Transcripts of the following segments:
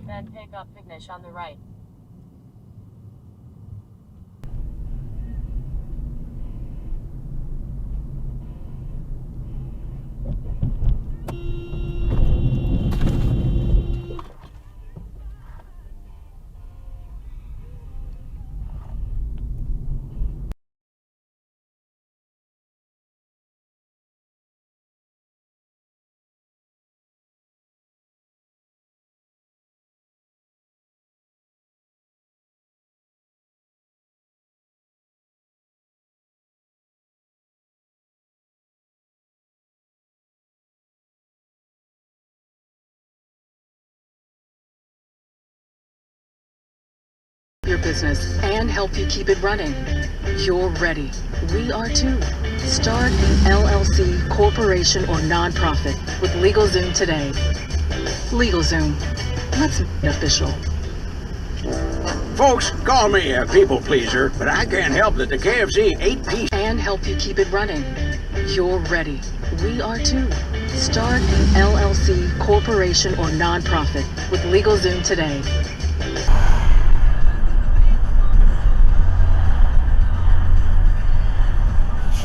Then pick up finish on the right. Your business and help you keep it running. You're ready. We are too. Start an LLC, corporation, or nonprofit with LegalZoom today. LegalZoom. Let's make it official. Folks, call me a people pleaser, but I can't help that the KFC 8-piece And help you keep it running. You're ready. We are too. Start an LLC, corporation, or nonprofit with LegalZoom today.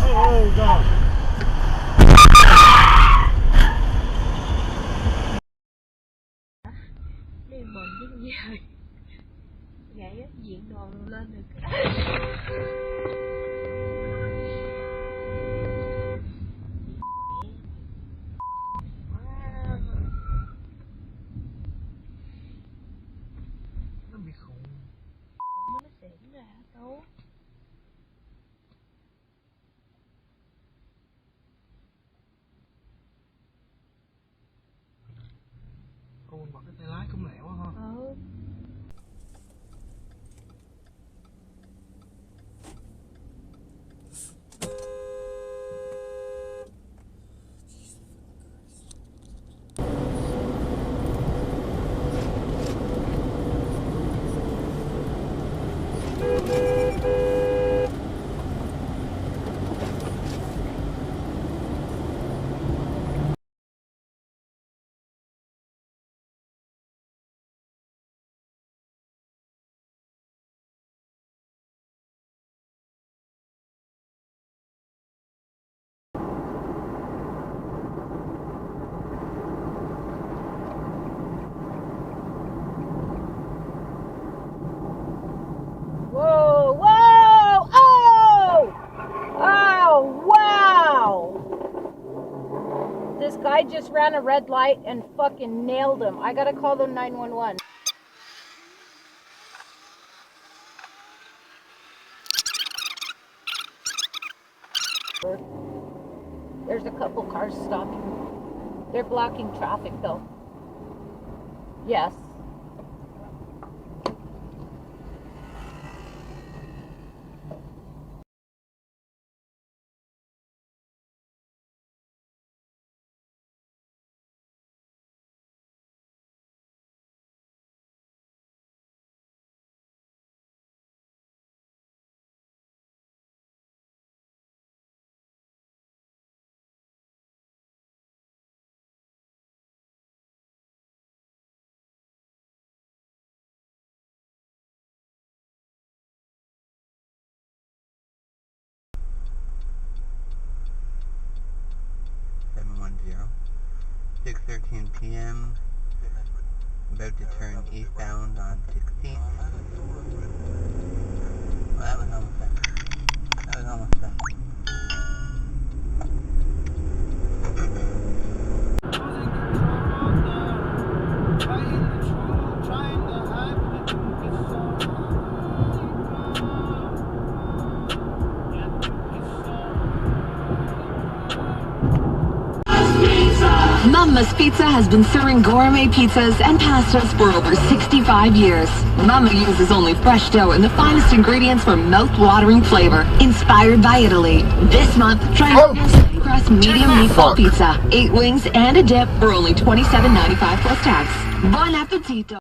Oh, God. Đi bẩn cái gì vậy? Vậy á, diện đồ lên được. Nó bị khùng. Ủa nó xỉn ra đâu? Cô bật cái tay lái cũng lẹo quá ha. Ừ. Whoa, whoa, oh! Oh, wow! This guy just ran a red light and fucking nailed him. I gotta call the 911. There's a couple cars stopping. They're blocking traffic though. Yes. (710) 6:13 p.m. About to turn eastbound on 16th. Well, that was almost done. That was almost done. Mama's Pizza has been serving gourmet pizzas and pastas for over 65 years. Mama uses only fresh dough and the finest ingredients for mouth-watering flavor. Inspired by Italy. This month, try crust medium meatball pizza, 8 wings and a dip for only $27.95 plus tax. Buon appetito!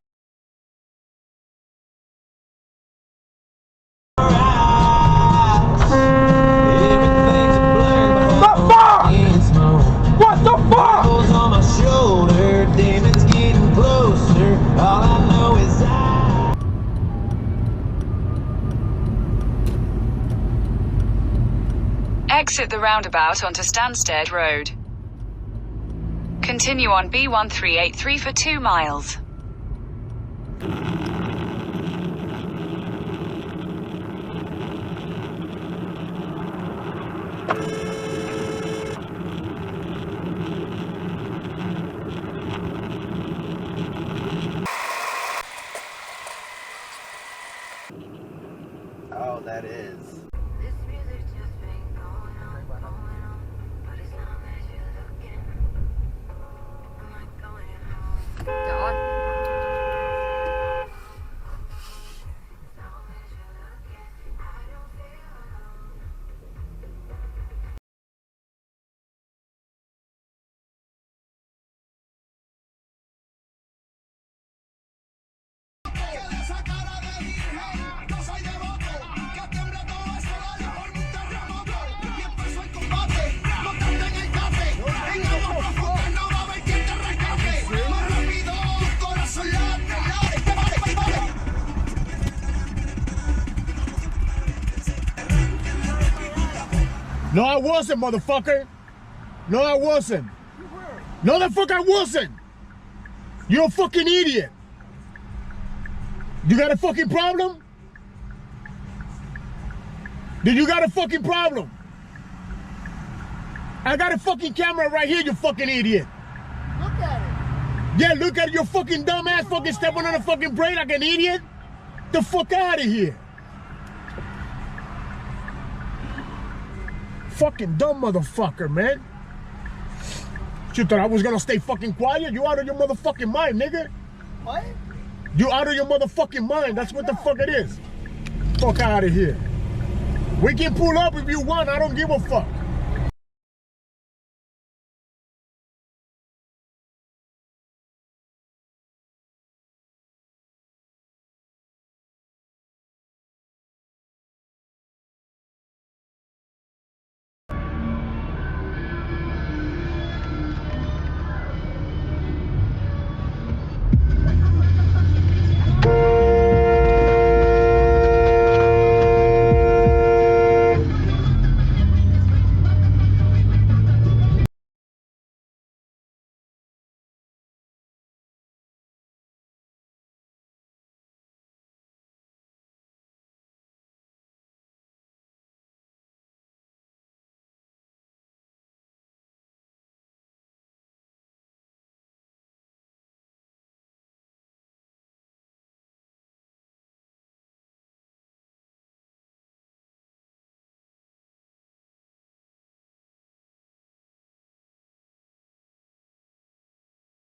On my shoulder, demons getting closer. All I Exit the roundabout onto Stansted Road. Continue on B1383 for 2 miles. Oh, that is. No, I wasn't, motherfucker. No, I wasn't. No, the fuck I wasn't. You're a fucking idiot. You got a fucking problem? Did you got a fucking problem? I got a fucking camera right here, you fucking idiot. Look at it. Yeah, look at your fucking dumbass fucking stepping on a fucking brake like an idiot. The fuck out of here. Fucking dumb motherfucker, man. You thought I was gonna stay fucking quiet? You out of your motherfucking mind, nigga. What? You out of your motherfucking mind. That's what the fuck it is. Fuck out of here. We can pull up if you want. I don't give a fuck.